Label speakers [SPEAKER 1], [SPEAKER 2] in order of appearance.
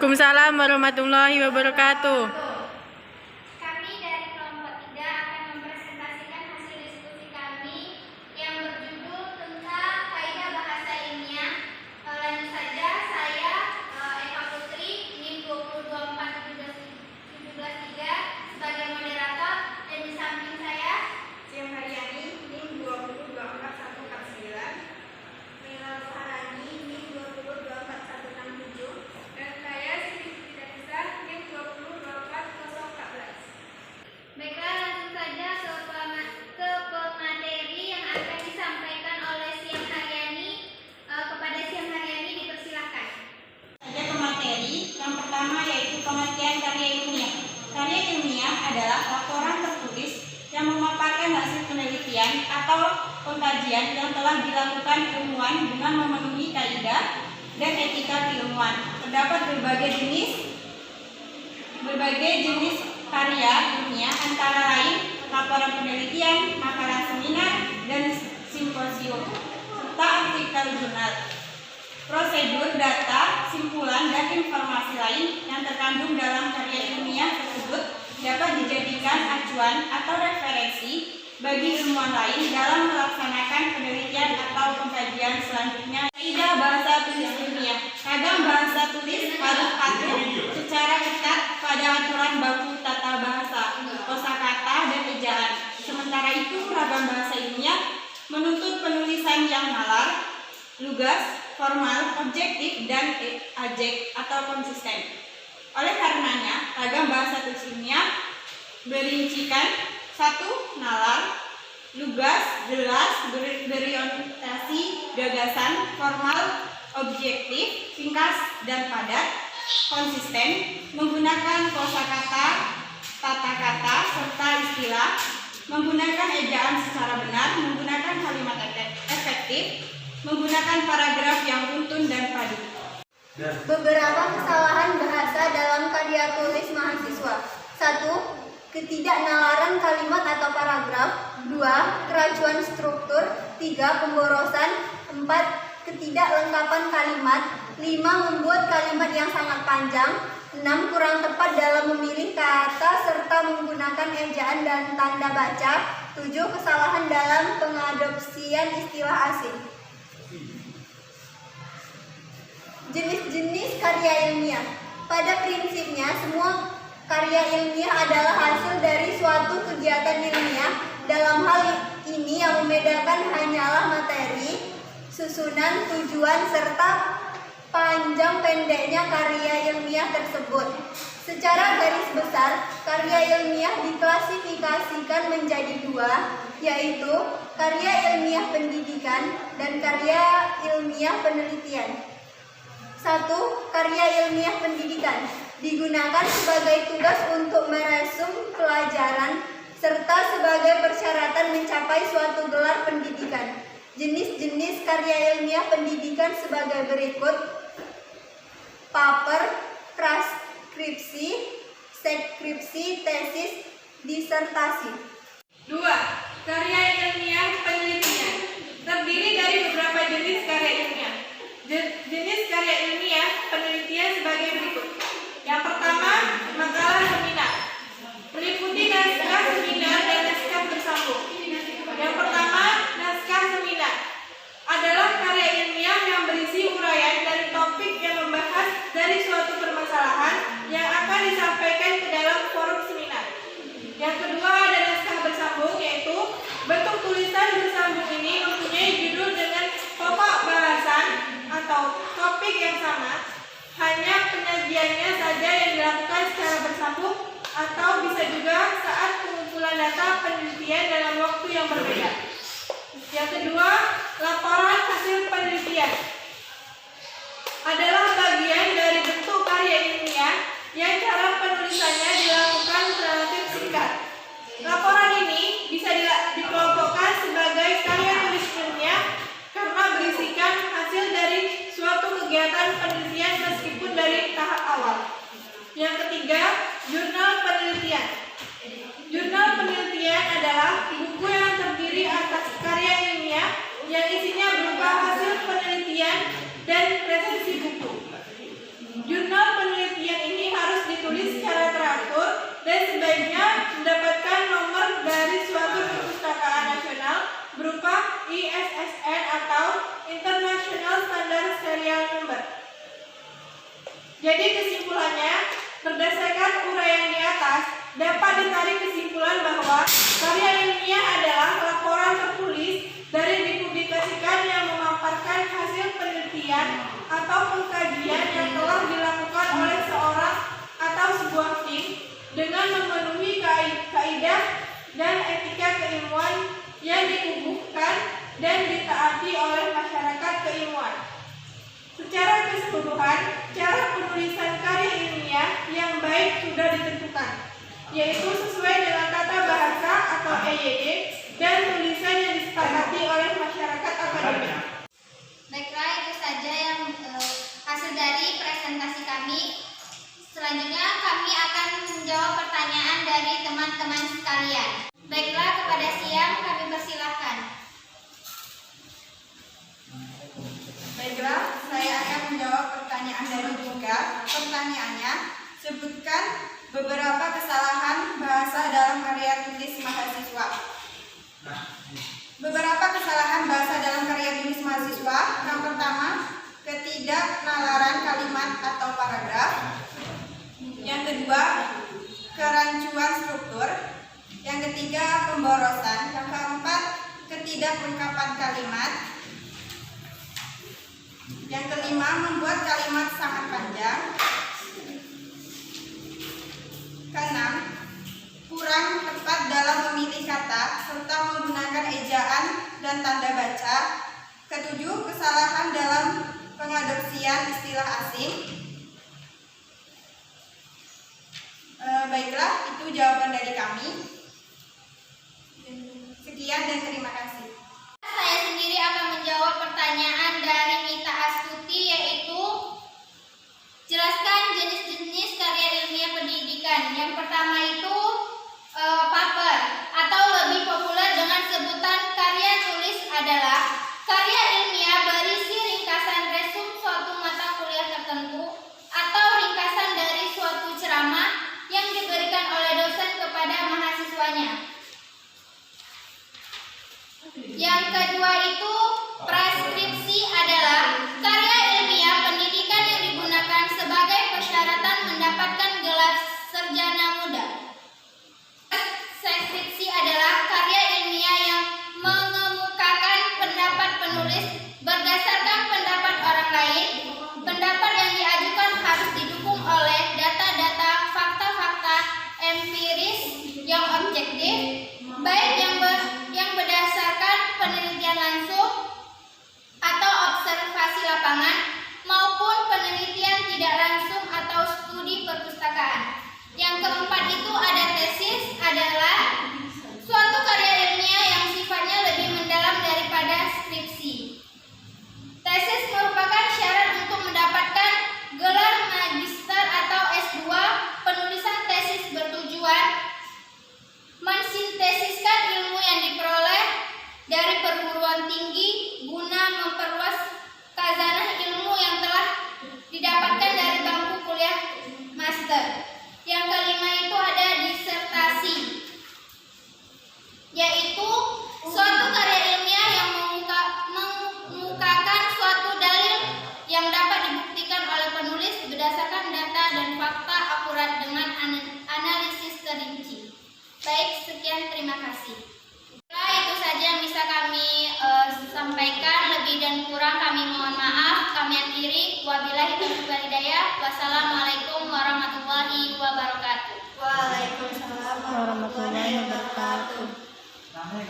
[SPEAKER 1] Waalaikumsalam warahmatullahi wabarakatuh.
[SPEAKER 2] Kami dari kelompok 3 akan mempresentasikan hasil diskusi kami yang berjudul tentang kaidah bahasa ilmiah. Lanjut saja, saya Eva Putri, NIM 2024773 sebagai moderator, dan di samping saya
[SPEAKER 3] Cia Haryani, NIM 2024149,
[SPEAKER 2] Mila Roharani, NIM 2024167,
[SPEAKER 3] dan saya Siti Fidanisa, NIM 2024014.
[SPEAKER 2] Baiklah, langsung saja ke pemateri yang akan disampaikan oleh Siam Haryani. Kepada Siam Haryani dipersilakan.
[SPEAKER 4] Saja ke materi. Yang pertama yaitu pengertian karya ilmiah. Karya ilmiah adalah laporan tertulis yang memaparkan hasil penelitian atau pengkajian yang telah dilakukan ilmuwan dengan memenuhi kaidah dan etika keilmuan. Terdapat berbagai jenis karya ilmiah, antara lain laporan penelitian, makalah seminar, dan simposium, serta artikel jurnal. Prosedur, data, simpulan, dan informasi lain yang terkandung dalam karya ilmiah tersebut dapat dijadikan acuan atau referensi bagi ilmuwan lain dalam melaksanakan penelitian atau pengkajian selanjutnya. Kaidah bahasa tulis ilmiah. Kadang bahasa tulis harus patuh secara ketat pada aturan baku tata bahasa, kosakata, dan ejaan. Sementara itu, ragam bahasa ilmiah menuntut penulisan yang nalar, lugas, formal, objektif, dan ajek atau konsisten. Oleh karenanya, ragam bahasa tulis ilmiah berincikan: 1. Nalar, lugas, jelas, berorientasi gagasan, formal, objektif, singkat dan padat, konsisten, menggunakan kosakata, tata kata, serta istilah, menggunakan ejaan secara benar, menggunakan kalimat efektif, menggunakan paragraf yang runtun dan padu.
[SPEAKER 2] Beberapa kesalahan bahasa dalam karya tulis mahasiswa. 1. Ketidaknalaran kalimat atau paragraf. 2. Keracuan struktur. 3. Pemborosan. 4. Ketidaklengkapan kalimat. 5. Membuat kalimat yang sangat panjang. 6. Kurang tepat dalam memilih kata serta menggunakan ejaan dan tanda baca. 7. Kesalahan dalam pengadopsian istilah asing. Jenis-jenis karya ilmiah. Pada prinsipnya, semua karya ilmiah adalah hasil dari suatu kegiatan ilmiah. Dalam hal ini yang membedakan hanyalah materi, susunan, tujuan, serta panjang pendeknya karya ilmiah tersebut. Secara garis besar, karya ilmiah diklasifikasikan menjadi dua, yaitu karya ilmiah pendidikan dan karya ilmiah penelitian. 1. Karya ilmiah pendidikan digunakan sebagai tugas untuk meresum pelajaran serta sebagai persyaratan mencapai suatu gelar pendidikan. Jenis-jenis karya ilmiah pendidikan sebagai berikut: paper, transkripsi, skripsi, tesis, disertasi.
[SPEAKER 3] 2. Karya ilmiah penelitian terdiri dari beberapa jenis karya ilmiah. Jenis karya ilmiah penelitian sebagai berikut. Yang pertama, makalah seminar, meliputi naskah seminar dan naskah bersambung. Yang pertama, naskah seminar adalah karya ilmiah yang berisi uraian dari topik yang membahas dari suatu permasalahan yang akan disampaikan ke dalam forum seminar. Yang kedua, ada naskah bersambung, yaitu bentuk tulisan bersambung ini mempunyai judul dengan pokok bahasan atau topik yang sama, hanya penyajiannya saja yang dilakukan secara bersambung atau bisa juga saat pengumpulan data penelitian dalam waktu yang berbeda. Yang kedua, laporan hasil penelitian adalah bagian dari bentuk karya ilmiah yang cara penulisannya dilakukan relatif singkat. Laporan ini bisa dikelompokkan sebagai karya tulis ilmiah karena berisikan hasil dari suatu kegiatan penelitian meskipun dari tahap awal. Yang ketiga, jurnal penelitian. Jurnal penelitian adalah buku yang terdiri atas karya ilmiah yang isinya berupa hasil penelitian dan resensi buku. Jurnal penelitian Jadi kesimpulannya, berdasarkan uraian di atas, dapat ditarik kesimpulan bahwa karya ilmiah adalah laporan tertulis dari dipublikasikan yang memaparkan hasil penelitian atau pengkajian yang telah dilakukan oleh seorang atau sebuah tim dengan memenuhi kaidah dan etika keilmuan yang dikukuhkan dan ditaati oleh masyarakat keilmuan. Secara keseluruhan, cara penulisan karya ilmiah yang baik sudah ditentukan, yaitu sesuai dengan tata bahasa atau EYD dan tulisan yang disepakati oleh masyarakat akademik.
[SPEAKER 2] Baiklah, itu saja yang hasil dari presentasi kami. Selanjutnya kami akan menjawab pertanyaan dari teman-teman sekalian. Baiklah, kepada Siam kami persilahkan.
[SPEAKER 4] Baiklah, saya akan menjawab pertanyaan dari Jungga. Pertanyaannya, sebutkan beberapa kesalahan bahasa dalam karya tulis mahasiswa. Beberapa kesalahan bahasa dalam karya tulis mahasiswa. Yang pertama, ketidaknalaran kalimat atau paragraf. Yang kedua, kerancuan struktur. Yang ketiga, pemborosan. Yang keempat, ketidaklengkapan kalimat. Yang kelima, membuat kalimat sangat panjang. Keenam, kurang tepat dalam memilih kata serta menggunakan ejaan dan tanda baca. Ketujuh, kesalahan dalam pengadopsian istilah asing. Baiklah, itu jawaban dari kami. Sekian dan terima kasih.
[SPEAKER 2] Saya sendiri akan menjawab pertanyaan dari Mita Astuti, yaitu jelaskan jenis-jenis karya ilmiah pendidikan. Yang pertama itu paper atau lebih populer dengan sebutan karya tulis adalah karya ilmiah berisi ringkasan resum suatu mata kuliah tertentu atau ringkasan dari suatu ceramah yang diberikan oleh dosen kepada mahasiswanya. Yang kedua itu preskripsi adalah karya ilmiah pendidikan yang digunakan sebagai persyaratan mendapatkan gelar sarjana muda. Deskripsi adalah karya ilmiah yang mengemukakan pendapat penulis berdasarkan pendapat orang lain. Pendapat yang diajukan harus didukung oleh data-data fakta-fakta empiris yang objektif, baik yang berdasarkan penelitian langsung atau observasi lapangan maupun penelitian tidak langsung atau studi perpustakaan. Yang keempat itu ada tesis, adalah suatu karya ilmiah yang sifatnya lebih mendalam daripada skripsi. Tesis merupakan syarat untuk mendapatkan gelar magister atau S2. Penulisan tesis bertujuan mensintesiskan ilmu yang diperoleh dari perguruan tinggi guna memperluas khazanah ilmu yang telah didapatkan dari bangku kuliah master. Yang kelima itu ada disertasi, yaitu suatu karya ilmiah yang mengemukakan suatu dalil yang dapat dibuktikan oleh penulis berdasarkan data dan fakta akurat dengan analisis terinci. Baik, sekian, terima kasih. Nah, itu saja yang bisa kami sampaikan. Lebih dan kurang kami mohon maaf. Kami akhiri. Wabillahi taufiq wal hidayah. Wassalamualaikum.